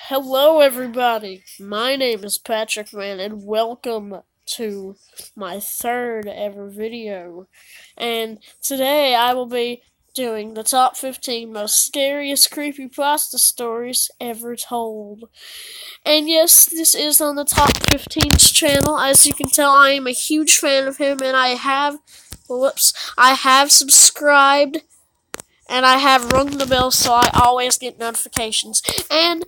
Hello, everybody. My name is Patrick Man, and welcome to my third ever video. And today I will be doing the top 15 most scariest creepypasta stories ever told. And yes, this is on the top 15's channel. As you can tell, I am a huge fan of him, and I have subscribed and I have rung the bell so I always get notifications. And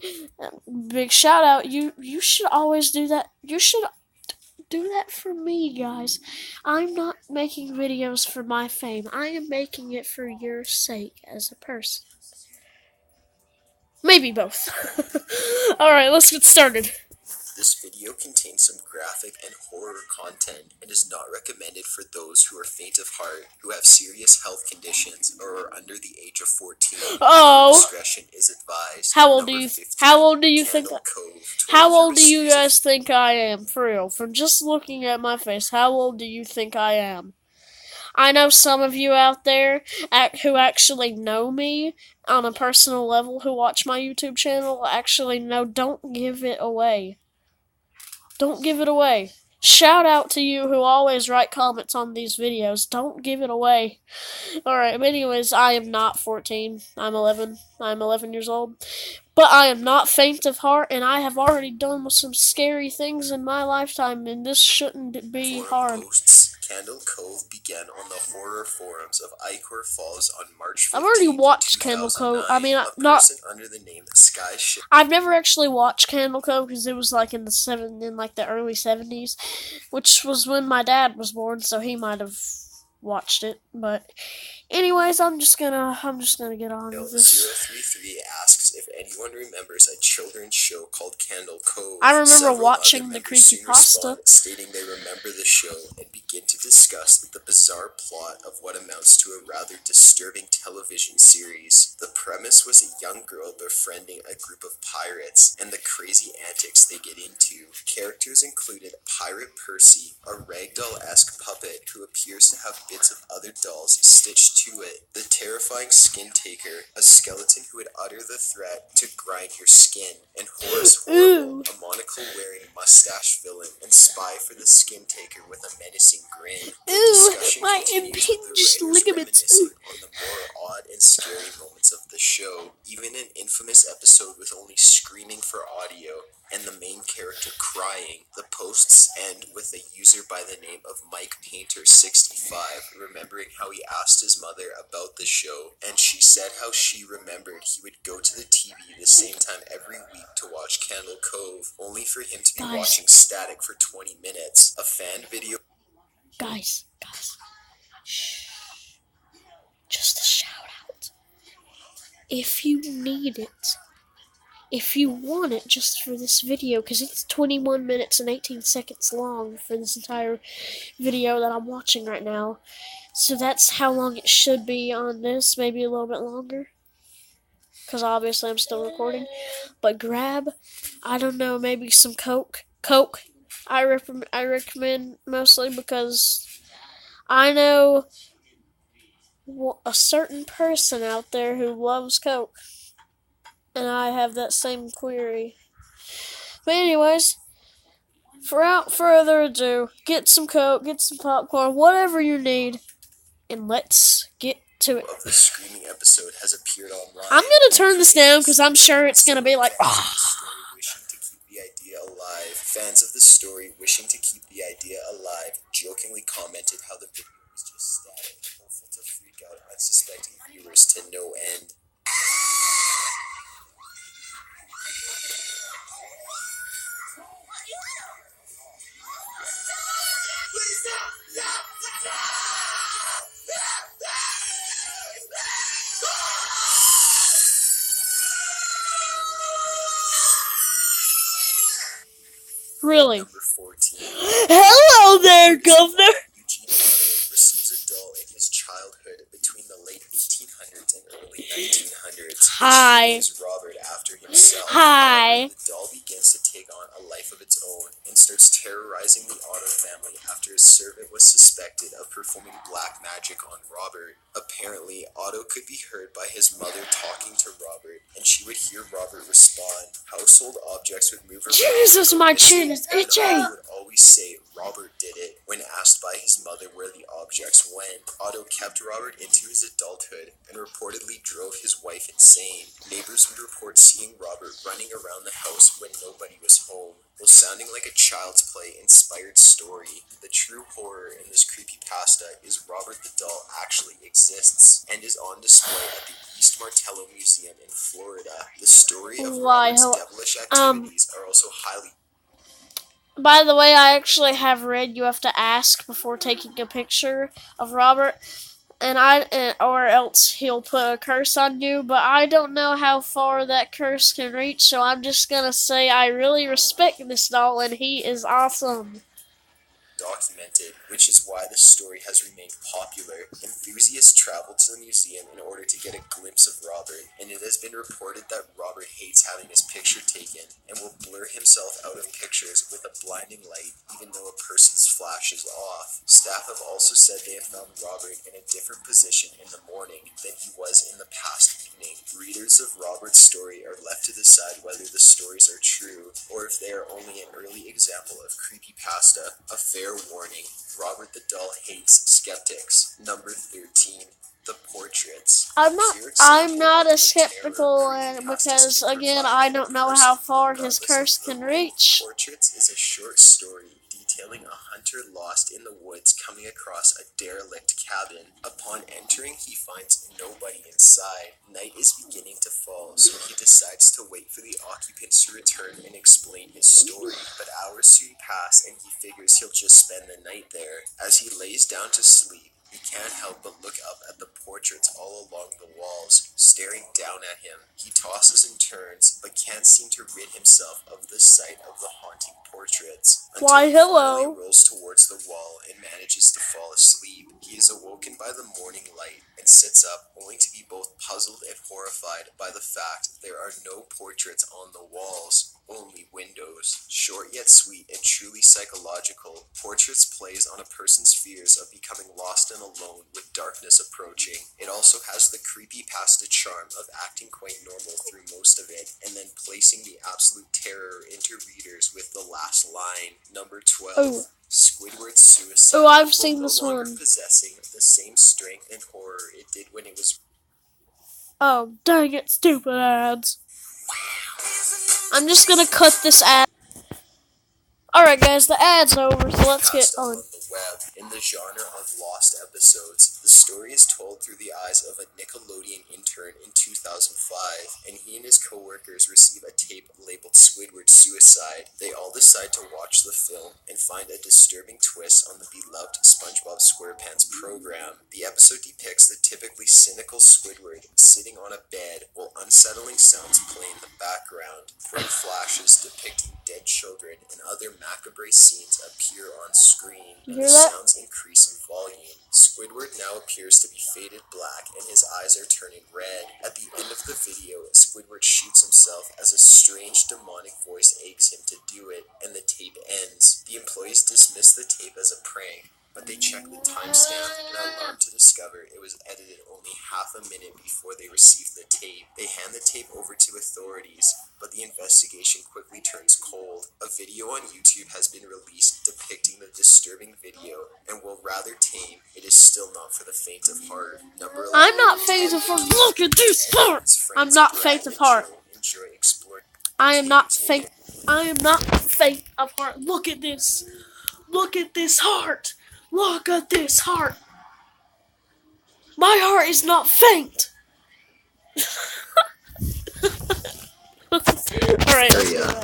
big shout out, you should always do that. You should do that for me, guys. I'm not making videos for my fame. I am making it for your sake as a person. Maybe both. Alright, let's get started. This video contains some graphic and horror content and is not recommended for those who are faint of heart, who have serious health conditions, or are under the age of 14. Oh. Discretion is advised. How old do you think guys think I am? For real, from just looking at my face, how old do you think I am? I know some of you out there who actually know me on a personal level, who watch my YouTube channel, actually know. Don't give it away. Don't give it away. Shout out to you who always write comments on these videos. Don't give it away. Alright, but anyways, I am not 14. I'm 11. I'm 11 years old. But I am not faint of heart, and I have already done some scary things in my lifetime, and this shouldn't be hard. Candle Cove began on the horror forums of Icor Falls on March 15th, I've already watched Candle Cove. I mean, under the name Sky Ship. I've never actually watched Candle Cove because it was like in the early 70s, which was when my dad was born, so he might have watched it. But anyways, I'm just gonna get on with this. 033 asks if anyone remembers a children's show called Candle Cove. I remember watching the creepypasta, stating they remember the show and begin to discuss the bizarre plot of what amounts to a rather disturbing television series. The premise was a young girl befriending a group of pirates and the crazy antics they get into. Characters included Pirate Percy, a ragdoll-esque puppet who appears to have bits of other dolls stitched to it, the terrifying Skin Taker, a skeleton who would utter the threat to grind your skin, and Horace Horrible, a monocle-wearing mustache villain and spy for the Skin Taker with a menacing grin. My impinged ligaments. On the more odd and scary moments of the show, even an infamous episode with only screaming for audio and the main character crying. The posts end with a user by the name of Mike Painter65 remembering how he asked his mother about the show, and she said how she remembered he would go to the TV the same time every week to watch Candle Cove, only for him to be watching static for 20 minutes. A fan video. Guys. Shh. Just a shout out. If you need it, if you want it just for this video, because it's 21 minutes and 18 seconds long for this entire video that I'm watching right now. So that's how long it should be on this, maybe a little bit longer. Because obviously I'm still recording. But grab, I don't know, maybe some Coke. I recommend mostly because I know a certain person out there who loves Coke. And I have that same query. But anyways, without further ado, get some Coke, get some popcorn, whatever you need, and let's get to it. The screaming episode has appeared online. I'm gonna turn this down because I'm sure it's gonna be like, wishing to keep the idea alive. Fans of the story wishing to keep the idea alive jokingly commented how the video was just static, hopeful to freak out unsuspecting viewers to no end. really? Number 14. Hello there, Governor! Eugene receives a doll in his childhood between the late 1800s and early 1900s. Hi. His name is Robert after himself. Hi. The doll begins to take on a life of its own and and starts terrorizing the Otto family after his servant was suspected of performing black magic on Robert. Apparently, Otto could be heard by his mother talking to Robert, and she would hear Robert respond. Household objects would move around. Jesus, my chin is and itchy! Otto would always say Robert did it when asked by his mother where the objects went. Otto kept Robert into his adulthood and reportedly drove his wife insane. Neighbors would report seeing Robert running around the house when nobody was home. While sounding like a child's play inspired story, the true horror in this creepypasta is Robert the doll actually exists and is on display at the East Martello Museum in Florida. The story of Robert's devilish activities are also highly... By the way, I actually have read you have to ask before taking a picture of Robert, or else he'll put a curse on you, but I don't know how far that curse can reach, so I'm just gonna say I really respect this doll and he is awesome. Documented, which is why the story has remained popular. Enthusiasts travel to the museum in order to get a glimpse of Robert, and it has been reported that Robert hates having his picture taken and will blur himself out of pictures with a blinding light even though a person's flash is off. Staff have also said they have found Robert in a different position in the morning than he was in the past evening. Readers of Robert's story are left to decide whether the stories are true or if they are only an early example of creepypasta. A fair warning, Robert the doll hates skeptics. Number 13. The portraits. I'm not as skeptical, because again, I don't know how far his curse can reach. Portraits is a short story detailing a hunter lost in the woods coming across a derelict cabin. Upon entering, he finds nobody inside. Night is beginning to fall, so he decides to wait for the occupants to return and explain his story. But hours soon pass, and he figures he'll just spend the night there. As he lays down to sleep, he can't help but look up at the portraits all along the walls, staring down at him. He tosses and turns, but can't seem to rid himself of the sight of the haunting portraits. Why, hello. He finally rolls towards the wall and manages to fall asleep. He is awoken by the morning light and sits up, only to be both puzzled and horrified by the fact there are no portraits on the walls. Only windows. Short yet sweet and truly psychological, Portraits plays on a person's fears of becoming lost and alone with darkness approaching. It also has the creepypasta charm of acting quite normal through most of it, and then placing the absolute terror into readers with the last line. Number 12. Squidward's suicide. Oh, I've seen this no longer one. Possessing the same strength and horror it did when it was... Oh, dang it, stupid ads. I'm just gonna cut this ad. Alright guys, the ad's over, so let's get on. The web. In the genre of lost episodes, the story is told through the eyes of a Nickelodeon intern in 2005, and he and his co-workers receive a tape labeled Squidward's Suicide. They all decide to watch the film and find a disturbing twist on the beloved SpongeBob SquarePants program. The episode depicts the typically cynical Squidward sitting on a bed while unsettling sounds play in the background. Bright flashes depicting dead children and other macabre scenes appear on screen, and the sounds increase in volume. Squidward now appears to be faded black, and his eyes are turning red. At the end of the video, Squidward shoots himself as a strange demonic voice eggs him to do it, and the tape ends. The employees dismiss the tape as a prank, but they check the timestamp and are alarmed to discover it was edited only half a minute before they received the tape. They hand the tape over to authorities, but the investigation quickly turns cold. A video on YouTube has been released depicting the disturbing video, and while rather tame, it is still not for the faint of heart. Number 11. I'm not faint of heart. Look at this heart. I'm not faint of heart. I am not faint. I am not faint of heart. Look at this. Look at this heart. Look at this heart. My heart is not faint. Alright,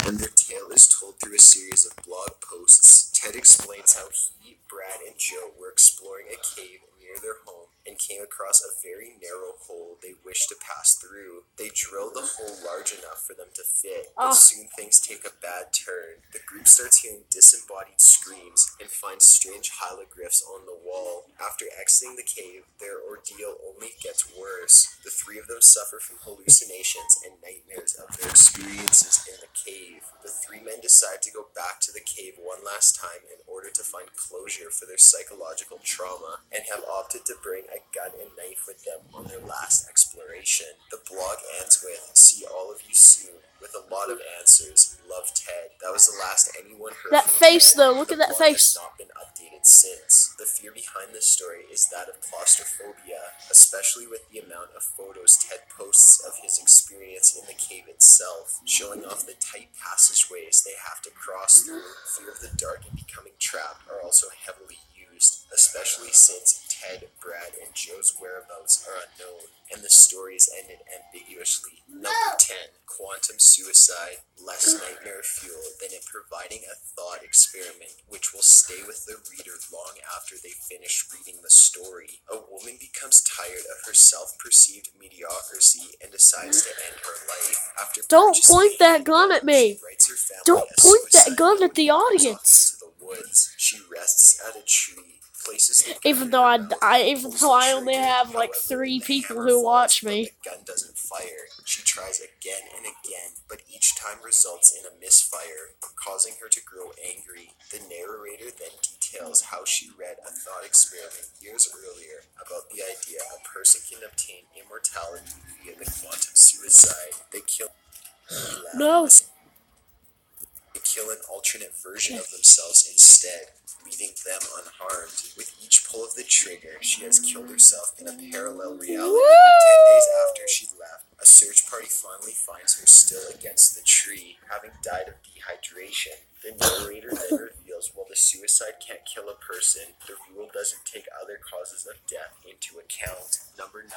and their tale is told through a series of blog posts. Ted explains how he, Brad, and Joe were exploring a cave near their home and came across a very narrow hole they wished to pass through. They drilled the hole large enough for them to fit, but soon things take a bad turn. The group starts hearing disembodied screams and finds strange hieroglyphs on the wall. After exiting the cave, their ordeal only gets worse. The three of them suffer from hallucinations and nightmares of their experiences in the cave. The three men decide to go back to the cave last time in order to find closure for their psychological trauma and have opted to bring a gun and knife with them on their last exploration. The blog ends with, "See all of you soon," with a lot of answers. Love, Ted. That was the last anyone heard That from face, Ted. though. Look The at that blog face. has not been updated since. The fear behind this story is that of claustrophobia, especially with the amount of photos Ted posts of his experience in the cave itself, showing off the tight passageways they have to cross through. Fear of the dark and becoming trapped are also heavily used, especially since Ted, Brad, and Joe's whereabouts are unknown, and the stories ended ambiguously. Number 10. Quantum suicide. Less nightmare fuel than in providing a thought experiment which will stay with the reader long after they finish reading the story. A woman becomes tired of her self-perceived mediocrity and decides to end her life. After Don't purchasing point a that gun handgun, at me. she writes her family Don't a point that suicide gun note at the and goes off audience. into the woods. She rests at a tree, places the gun Even in though her mouth, even pulls though the I only trigger. have like However, 3 the people hammer who falls, watch but me. the gun doesn't fire. She tries again and again, but each time results in a misfire, causing her to grow angry. The narrator then details how she read a thought experiment years earlier about the idea a person can obtain immortality via the quantum suicide. They kill No. an alternate version of themselves instead, leaving them unharmed. With each pull of the trigger, she has killed herself in a parallel reality. 10 days after she left, a search party finally finds her still against the tree, having died of dehydration. The narrator then reveals while the suicide can't kill a person, the rule doesn't take other causes of death into account. Number 9.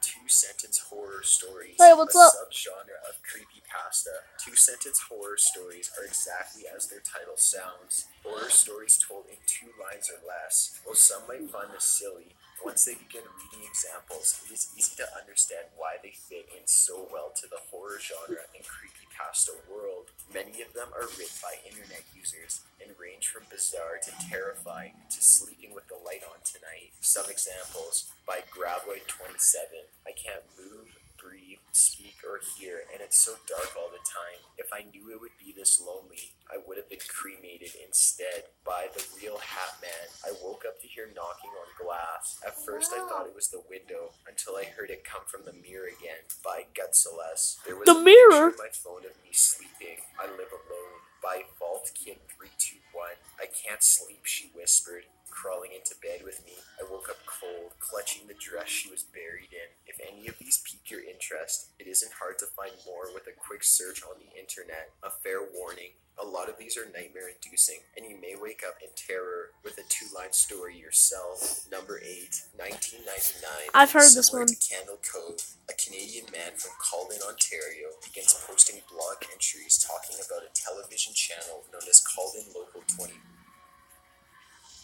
Two-sentence horror stories, Hey, what's a up? subgenre of creepypasta. Two-sentence horror stories are exactly as their title sounds. Horror stories told in 2 lines or less. While some might find this silly, once they begin reading examples, it is easy to understand why they fit in so well to the horror genre and creepypasta world. Many of them are written by internet users and range from bizarre to terrifying to sleeping with the light on tonight. Some examples by Graboid27. I can't move, breathe, speak, or hear, and it's so dark all the time. If I knew it would be this lonely, I would have been cremated instead. By The Real Hat Man. I woke up to hear knocking on glass. At first I thought it was the window, until I heard it come from the mirror again. By Gutseles. There was The a mirror? picture on my phone of me sleeping. I live alone. By VaultKid321. I can't sleep, she whispered, crawling into bed with me. I woke up cold, clutching the dress she was buried in. If any of these pique your interest, it isn't hard to find more with a quick search on the internet. A fair warning, a lot of these are nightmare-inducing, and you may wake up in terror with a 2-line story yourself. Number 8, 1999. I've heard this Similar one. to Candle Cove, a Canadian man from Calden, Ontario, begins posting blog entries talking about a television channel known as Calden Local 20.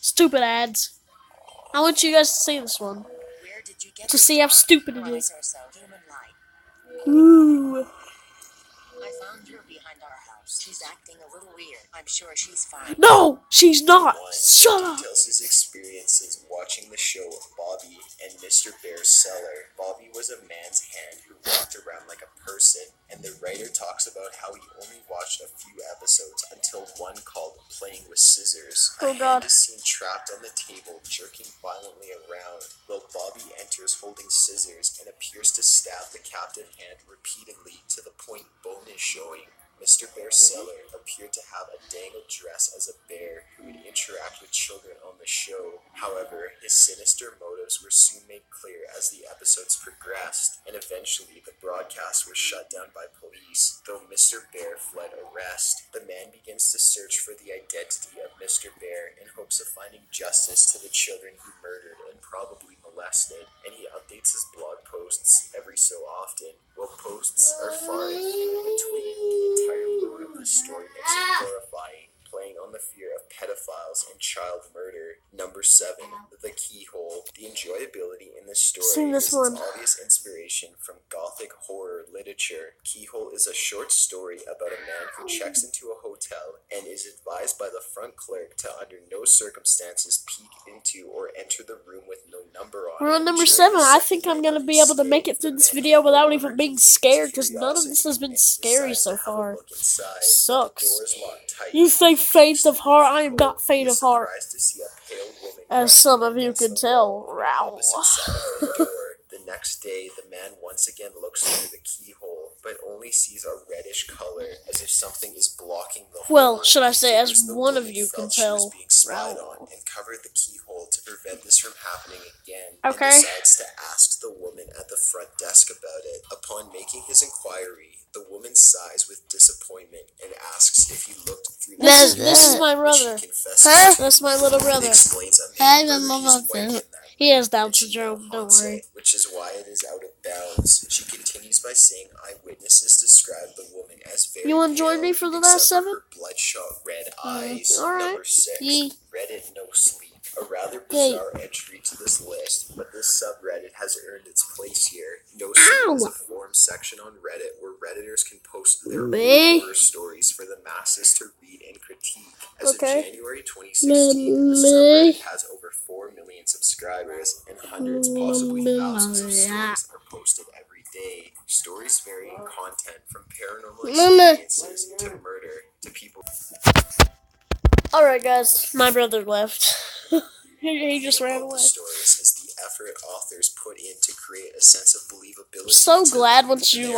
Stupid ads. I want you guys to see this one. Where did you get To this see how dog? stupid it Lies is. are so human like. Ooh. I found her behind our house. She's acting a little weird. I'm sure she's fine. No, she's not. 1 Shut up. details his experiences watching the show Bobby and Mr. Bear's Cellar. Bobby was a man's hand who walked around like a person, and the writer talks about how he only watched a few episodes until one called Playing with Scissors. Oh, A God. hand is seen trapped on the table, jerking violently around, while Bobby enters holding scissors and appears to stab the captive hand repeatedly to the point bone is showing. Mr. Bear's Cellar appeared to have a dangled dress as a bear who would interact with children on the show. However, his sinister motives were soon made clear as the episodes progressed, and eventually the broadcast was shut down by police. Though Mr. Bear fled arrest, the man begins to search for the identity of Mr. Bear in hopes of finding justice to the children he murdered and probably molested, and he updates his blog posts every so often. While posts are far and few in between, the entire load of the story is horrifying, playing on the fear of pedophiles and child murder. Number 7, The Keyhole. The enjoyability in this story Sing this is one. its obvious inspiration from gothic horror literature Signature. Keyhole is a short story about a man who checks into a hotel and is advised by the front clerk to under no circumstances peek into or enter the room with no number on it. We're on number 7. I think I'm going to be able to make it through this video without even being scared, because none of this has been scary so far. Sucks. You say faint of heart? I am not faint of heart. As some of you can tell. The next day, the man once again looks through the keyhole, but only sees a reddish color, as if something is blocking the hole. Well, should I say, as one of you can tell. She was being spied on and covered the keyhole to prevent this from happening again. Okay. And decides to ask the woman at the front desk about it. Upon making his inquiry, the woman sighs with disappointment and asks if he looked through the This is my brother. That's my little brother. Explains a man is white in that he has Down syndrome, don't worry. Which is why it is out of bounds. She continues by saying eyewitnesses describe the woman as very You want to join me for the last 7? her bloodshot red eyes. Alright. Number 6, Reddit No Sleep. A rather bizarre entry to this list, but this subreddit has earned its place here. No Sleep is a forum section on Reddit where Redditors can post their horror stories for the masses to read and critique. As of January 2016, the subreddit has over 4 million subscribers, and hundreds, possibly thousands of stories are posted every day. Stories vary in content from paranormal experiences to murder to people. Alright guys, my brother left. he just ran away. Stories is the effort authors put in to create a sense of believability. So glad once you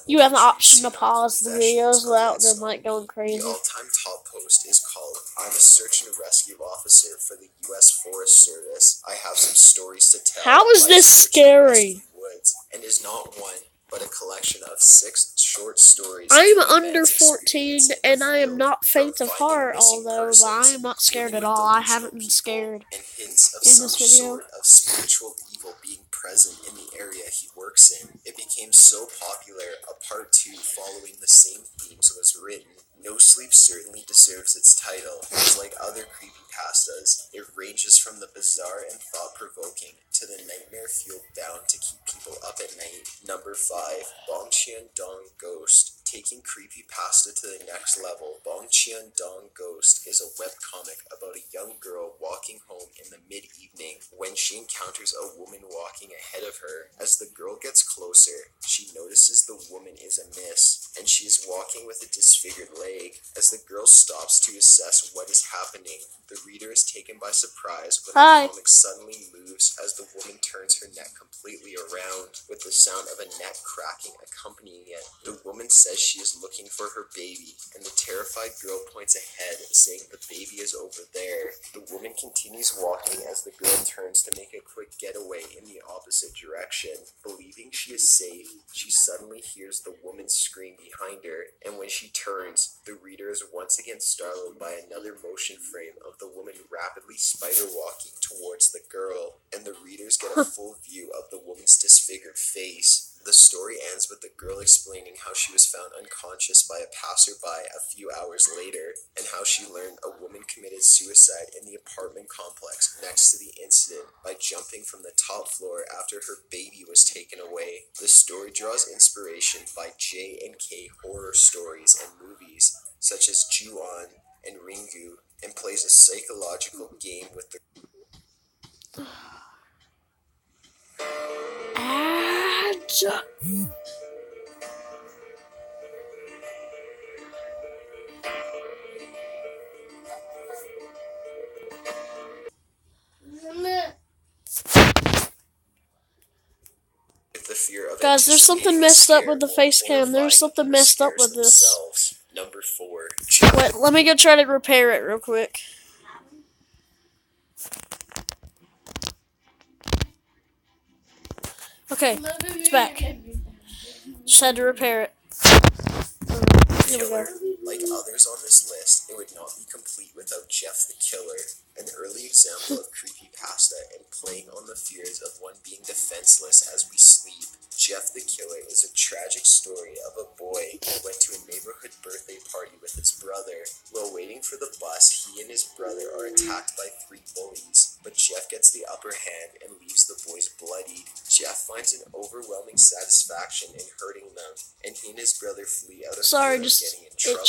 you have the option to pause the videos without them going crazy. The all-time top post is called "I'm a search and rescue officer for the U.S. Forest Service. I have some stories to tell." How is this scary? Woods, and is not one, but a collection of 6 short stories. I'm under 14 and I am not faint of heart, although but I am not scared at all. I haven't been scared and hints of in this video. Sort of spiritual evil being present in the area he works in. It became so popular, a part 2 following the same themes was written. No Sleep certainly deserves its title, as like other creepypastas, it ranges from the bizarre and thought-provoking to the nightmare-fueled bound to keep people up at night. Number 5, Bong Qian Dong Ghost. Taking creepypasta to the next level, Bong Qian Dong Ghost is a webcomic about a young girl walking home in the mid-evening when she encounters a woman walking ahead of her. As the girl gets closer, she notices the woman is amiss, and she is walking with a disfigured leg. As the girl stops to assess what is happening, the reader is taken by surprise when the comic suddenly moves as the woman turns her neck completely around, with the sound of a neck cracking accompanying it. The woman says she is looking for her baby, and the terrified girl points ahead, saying the baby is over there. The woman continues walking as the girl turns to make a quick getaway in the opposite direction. Believing she is safe, she suddenly hears the woman scream behind her, and when she turns, the reader is once again startled by another motion frame of the woman rapidly spider walking towards the girl, and the readers get a full view of the woman's disfigured face. The story ends with the girl explaining how she was found unconscious by a passerby a few hours later, and how she learned a woman committed suicide in the apartment complex next to the incident by jumping from the top floor after her baby was taken away. The story draws inspiration by J&K horror stories and movies, such as Ju-on and Ringu, and plays a psychological game with the fear of guys, there's something messed up with the face cam. There's something messed up with this. Number 4. Wait, let me go try to repair it real quick. Okay, it's back. Just had to repair it. Here we go. Like others on this list, it would not be complete without Jeff the Killer, an early example of creepypasta and playing on the fears of one being defenseless as we sleep. Jeff the Killer is a tragic story of a boy who went to a neighborhood birthday party with his brother. While waiting for the bus, he and his brother are attacked by 3 bullies, but Jeff gets the upper hand and leaves the boys bloodied. Jeff finds an overwhelming satisfaction in hurting them, and he and his brother flee out of Sorry, fear of just getting in trouble.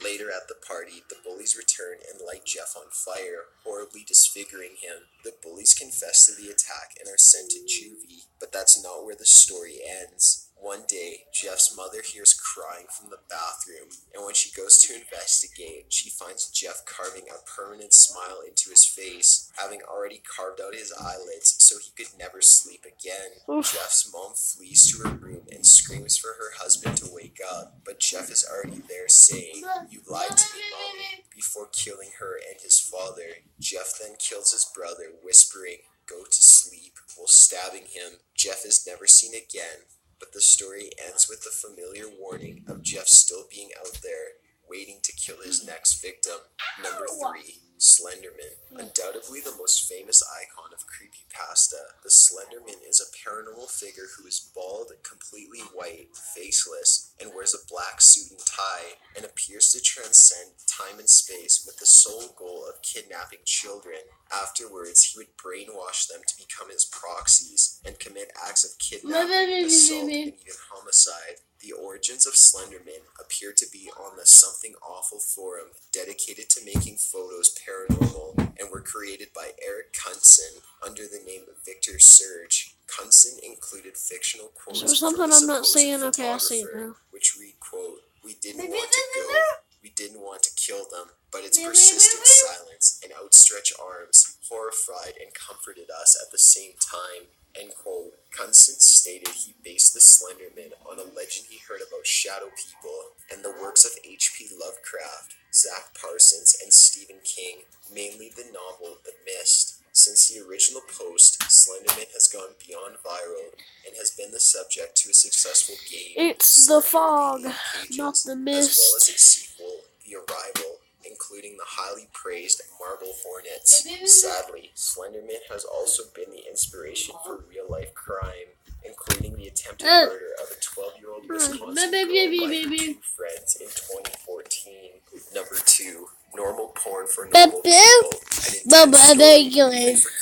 Later at the party, the bullies return and light Jeff on fire, horribly disfiguring him. The bullies confess to the attack and are sent to juvie, but that's not where the story ends. One day, Jeff's mother hears crying from the bathroom, and when she goes to investigate, she finds Jeff carving a permanent smile into his face, having already carved out his eyelids so he could never sleep again. Oof. Jeff's mom flees to her room and screams for her husband to wake up, but Jeff is already there saying, "You lied to me, Mommy," before killing her and his father. Jeff then kills his brother, whispering, "Go to sleep," while stabbing him. Jeff is never seen again, but the story ends with the familiar warning of Jeff still being out there, waiting to kill his next victim. Number 3. Slenderman. Undoubtedly the most famous icon of creepypasta, the Slenderman is a paranormal figure who is bald, completely white, faceless, and wears a black suit and tie, and appears to transcend time and space with the sole goal of kidnapping children. Afterwards, he would brainwash them to become his proxies and commit acts of kidnapping, assault, and even homicide. The origins of Slenderman appear to be on the Something Awful forum, dedicated to making photos paranormal, and were created by Eric Cunson under the name Victor Surge. Cunson included fictional quotes Is there something from the I'm not supposed seeing? Okay, I see it photographer, now. which read, quote, "We didn't want to go, we didn't want to kill them, but its persistent silence and outstretched arms horrified and comforted us at the same time," end quote. Cunson stated he based the Slenderman on a legend he heard about shadow people and the works of H.P. Lovecraft, Zach Parsons, and Stephen King, mainly the novel The Mist. Since the original post, Slenderman has gone beyond viral and has been the subject to a successful game. It's the fog, Pages, not the as well as mist. its sequel, The Arrival, including the highly praised Marble Hornets. Sadly, Slenderman has also been the inspiration for real-life crime, including the attempted murder of a 12-year-old Wisconsin girl by her two friends in 2014. Number 2. Normal porn for normal people. An intense story even for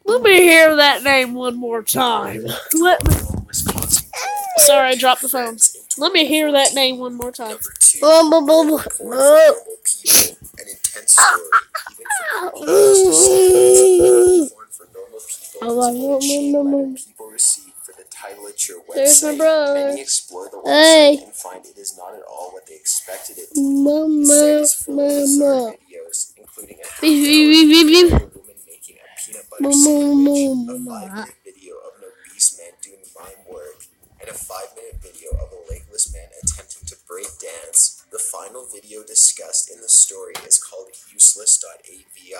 Let me hear that name one more time. Let me. Wisconsin girl. Sorry, I dropped the phone. Let me hear that name one more time. Number 2. Normal porn for normal people. An intense story even for creepypasta segments. Porn for normal people is one chain letter people receive for the title at your website. There's my brother. Many explore the website and find it is not at all what they expected it to be. The site is full of bizarre videos, including a half-hour of a woman making a peanut butter sandwich, a 5-minute video of an obese man doing mime work, and a 5-minute video of a legless man attempting to break dance. The final video discussed in the story is called useless.avi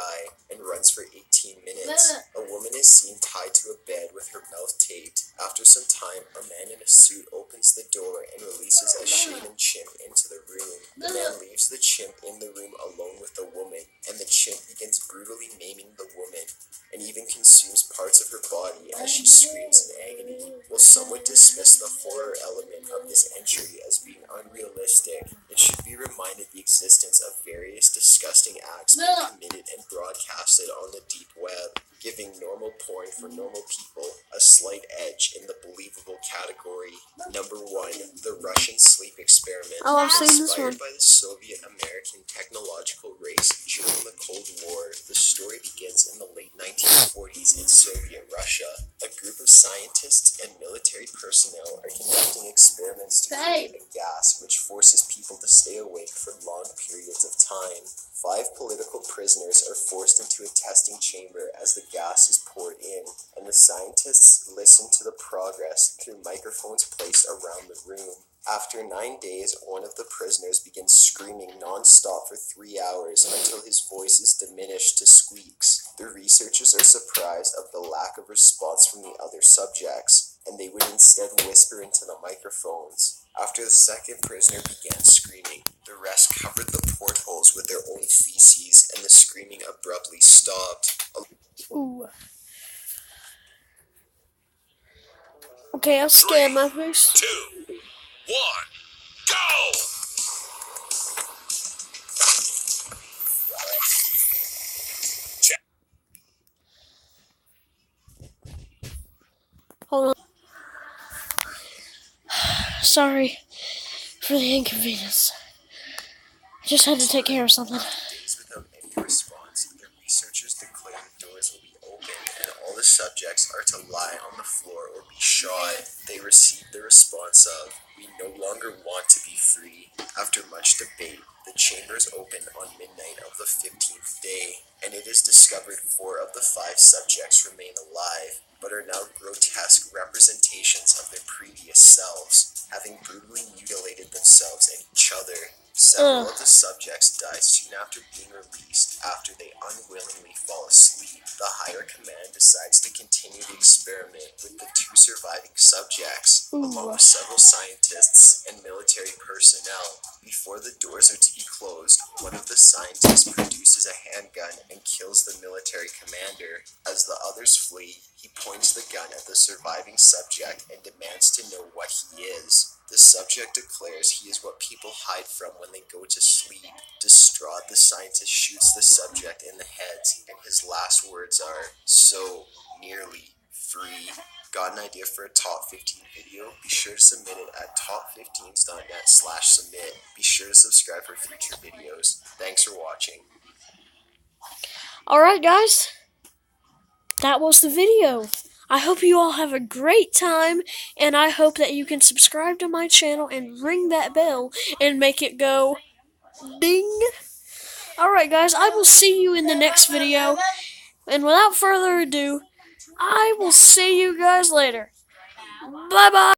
and runs for 18 minutes. A woman is seen tied to a bed with her mouth taped. After some time, a man in a suit opens the door and releases a shaven chimp into the room. The man leaves the chimp in the room alone with the woman, and the chimp begins brutally maiming the woman and even consumes parts of her body as she screams in agony. While some would dismiss the horror element of this entry as being unrealistic, it should be reminded the existence of various disgusting acts being committed and broadcasted on the deep web, giving normal porn for normal people a slight edge in the believable category. Number 1. The Russian Sleep Experiment. Oh, I've seen this one. Inspired by the Soviet-American technological race during the Cold War, the story begins in the late 1940s in Soviet Russia. A group of scientists and military personnel are conducting experiments to create a gas which forces people to stay awake for long periods of time. 5 political prisoners are forced into a testing chamber as the gas is poured in, and the scientists listen to the progress through microphones placed around the room. After 9 days, one of the prisoners begins screaming non-stop for 3 hours until his voice is diminished to squeaks. The researchers are surprised of the lack of response from the other subjects, and they would instead whisper into the microphones. After the second prisoner began screaming, the rest covered the portholes with their own feces, and the screaming abruptly stopped. Ooh. Okay, I'll scan my face. 2, 1, go! Hold on. Sorry for the inconvenience. I just had to take care of something. Days without any response, the researchers declare the doors will be open and all the subjects are to lie on the floor or be shot. They receive the response of, "We no longer want to be free." After much debate, the chambers open on midnight of the 15th day, and it is discovered 4 of the 5 subjects remain alive, but are now grotesque representations of their previous selves, having brutally mutilated themselves and each other. Several of the subjects die soon after being released after they unwillingly fall asleep. The higher command decides to continue the experiment with the 2 surviving subjects, along with several scientists and military personnel. Before the doors are to be closed, one of the scientists produces a handgun and kills the military commander. As the others flee, he points the gun at the surviving subject and demands to know what he is. The subject declares he is what people hide from when they go to sleep. Distraught, the scientist shoots the subject in the head, and his last words are, "So nearly free." Got an idea for a top 15 video? Be sure to submit it at top15s.net/submit. Be sure to subscribe for future videos. Thanks for watching. Alright, guys. That was the video. I hope you all have a great time, and I hope that you can subscribe to my channel and ring that bell and make it go ding. Alright, guys, I will see you in the next video, and without further ado, I will see you guys later. Bye-bye.